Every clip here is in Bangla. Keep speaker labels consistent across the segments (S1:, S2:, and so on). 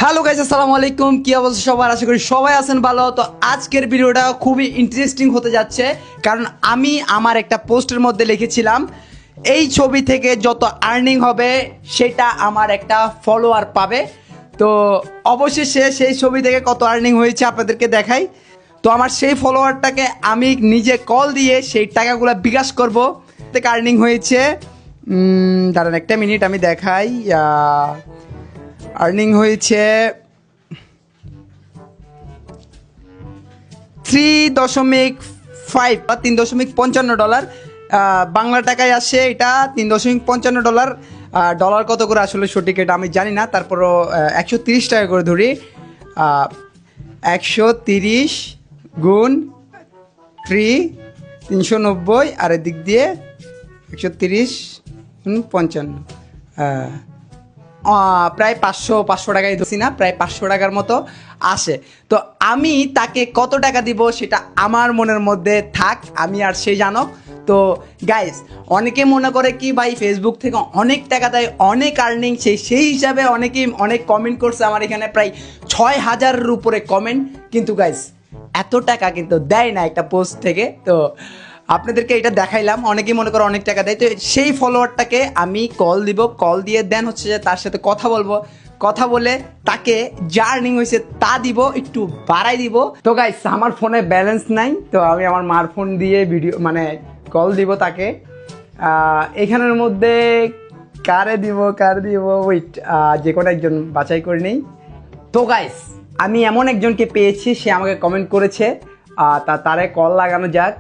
S1: হ্যালো গাইস, আসসালামু আলাইকুম। কি অবস্থা সবার? আশা করি সবাই আছেন ভালো। তো আজকের ভিডিওটা খুবই ইন্টারেস্টিং হতে যাচ্ছে, কারণ আমি আমার একটা পোস্টের মধ্যে লিখেছিলাম এই ছবি থেকে যত আর্নিং হবে সেটা আমার একটা ফলোয়ার পাবে। তো অবশেষে সেই ছবি থেকে কত আর্নিং হয়েছে আপনাদেরকে দেখাই। তো আমার সেই ফলোয়ারটাকে আমি নিজে কল দিয়ে সেই টাকাগুলো বিকাশ করব। থেকে আর্নিং হয়েছে, দাঁড়ান একটা মিনিট আমি দেখাই। আর্নিং হয়েছে 3.5 বা $3.55। বাংলা টাকায় আসে এটা $3.55। ডলার কত করে আসলে সঠিক এটা আমি জানি না, তারপরও 130 টাকা করে ধরি। 130 গুণ 390 আর এদিক দিয়ে 130 55, প্রায় 500 টাকাই ধরছি না, প্রায় 500 টাকার মতো আসে। তো আমি তাকে কত টাকা দিব সেটা আমার মনের মধ্যে থাক, আমি আর সে জানো। তো গাইস, অনেকে মনে করে কি ভাই ফেসবুক থেকে অনেক টাকা দেয়, অনেক আর্নিং, সেই হিসাবে অনেকেই অনেক কমেন্ট করছে আমার এখানে, প্রায় 6000-এর উপরে কমেন্ট। কিন্তু গাইস এত টাকা কিন্তু দেয় না একটা পোস্ট থেকে। তো আপনাদেরকে এটা দেখাইলাম, অনেকেই মনে করে অনেক টাকা দেয়। তো সেই ফলোয়ারটাকে আমি কল দিব, কল দিয়ে দেন হচ্ছে যে তার সাথে কথা বলবো, কথা বলে তাকে যা আর্নিং হয়েছে তা দিব, একটু বাড়াই দিব। তো গাইস আমার ফোনে ব্যালেন্স নাই, তো আমি আমার মার ফোন দিয়ে ভিডিও মানে কল দিব তাকে। এখানের মধ্যে কারে দিব ওয়েট, যে কোনো একজন বাছাই করে নেই। তো গাইস আমি এমন একজনকে পেয়েছি, সে আমাকে কমেন্ট করেছে, তারে কল লাগানো যাক।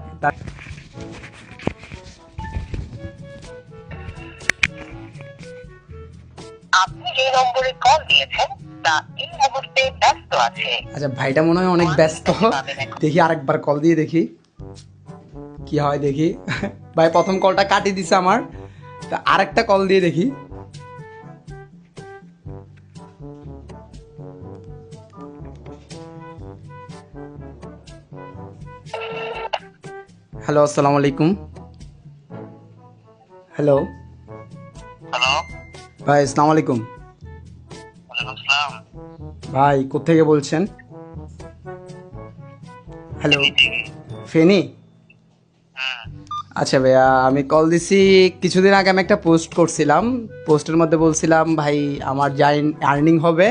S2: আপনি যে নম্বরে কল দিয়েছেন তা এই মুহূর্তে ব্যস্ত আছে।
S1: আচ্ছা, ভাইটা মনে হয় অনেক ব্যস্ত। দেখি আরেকবার কল দিয়ে দেখি কি হয়, দেখি। ভাই প্রথম কলটা কাটিয়ে দিছে আমার, তা আরেকটা কল দিয়ে দেখি। হ্যালো, আসসালামু আলাইকুম। হ্যালো
S2: হ্যালো,
S1: ভাই, আসসালামু আলাইকুম।
S2: ওয়ালাইকুম আসসালাম।
S1: ভাই কোত্থেকে বলছেন? হ্যালো, ফেনী। আচ্ছা ভাইয়া, আমি কল দিছি কিছুদিন আগে। আমি একটা পোস্ট করছিলাম, পোস্টের মধ্যে বলছিলাম ভাই আমার যা আর্নিং হবে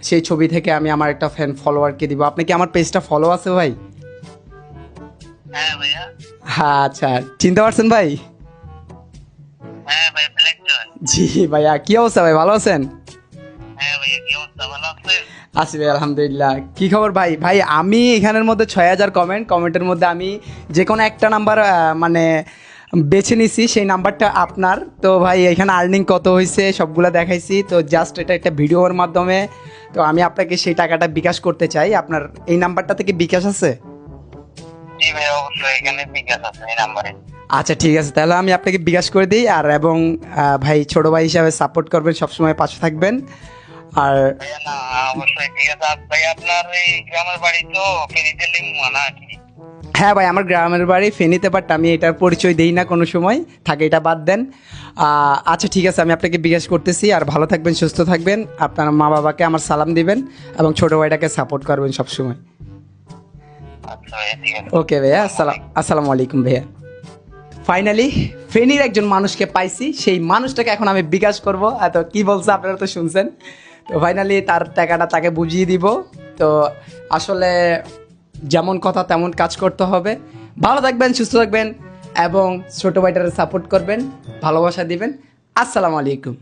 S1: সেই ছবি থেকে আমি আমার একটা ফ্যান ফলোয়ারকে দিব। আপনি কি আমার পেজটা ফলো আছে ভাই?
S2: হ্যাঁ ভাইয়া।
S1: হ্যাঁ, আচ্ছা, চিনতে পারছেন ভাই?
S2: হ্যাঁ ভাই, সিলেক্টর।
S1: জি ভাইয়া, কি অবস্থা ভাই, ভালো আছেন?
S2: হ্যাঁ ভাইয়া, কি অবস্থা, ভালো আছেন?
S1: আছি ভাই, আলহামদুলিল্লাহ। কি খবর ভাই? ভাই আমি এখানের মধ্যে 6000 কমেন্টের মধ্যে আমি যে কোনো একটা নাম্বার মানে বেছে নিছি, সেই নাম্বারটা আপনার। তো ভাই এখানে আর্নিং কত হয়েছে সবগুলো দেখাইছি। তো জাস্ট এটা একটা ভিডিওর মাধ্যমে তো আমি আপনাকে সেই টাকাটা বিকাশ করতে চাই। আপনার এই নাম্বারটা থেকে বিকাশ আছে?
S2: জি ভাই, অবশ্যই এখানে বিকাশ আছে এই নাম্বারে।
S1: আচ্ছা ঠিক আছে, তাহলে আমি আপনাকে বিকাশ করে দিই। আর এবং ভাই ছোট ভাই হিসাবে সাপোর্ট করবেন, সবসময় পাশে থাকবেন। আর
S2: ভাইয়া না, অবশ্যই ঠিক আছে। ভাই আপনার এই গ্রামের বাড়ি তো ফেনীতে লিঙ্গমা নাকি?
S1: হ্যাঁ ভাই, আমার গ্রামের বাড়ি ফেনীতে, বাট আমি এটার পরিচয় দিই না কোনো সময়, থাকে এটা বাদ দেন। আচ্ছা ঠিক আছে, আমি আপনাকে বিকাশ করতেছি। আর ভালো থাকবেন, সুস্থ থাকবেন, আপনার মা বাবাকে আমার সালাম দিবেন এবং ছোটো ভাইটাকে সাপোর্ট করবেন সবসময়।
S2: আচ্ছা ভাইয়া, ঠিক আছে।
S1: ওকে ভাইয়া, আসসালামু আলাইকুম ভাইয়া। ফাইনালি ফেনীর একজন মানুষকে পাইছি, সেই মানুষটাকে এখন আমি বিকাশ করব। এত কি বলছে আপনারা তো শুনছেন। তো ফাইনালি তার টাকাটা তাকে বুঝিয়ে দিব। তো আসলে যেমন কথা তেমন কাজ করতে হবে। ভালো থাকবেন, সুস্থ থাকবেন এবং ছোটো ভাইটারে সাপোর্ট করবেন, ভালোবাসা দিবেন। আসসালামু আলাইকুম।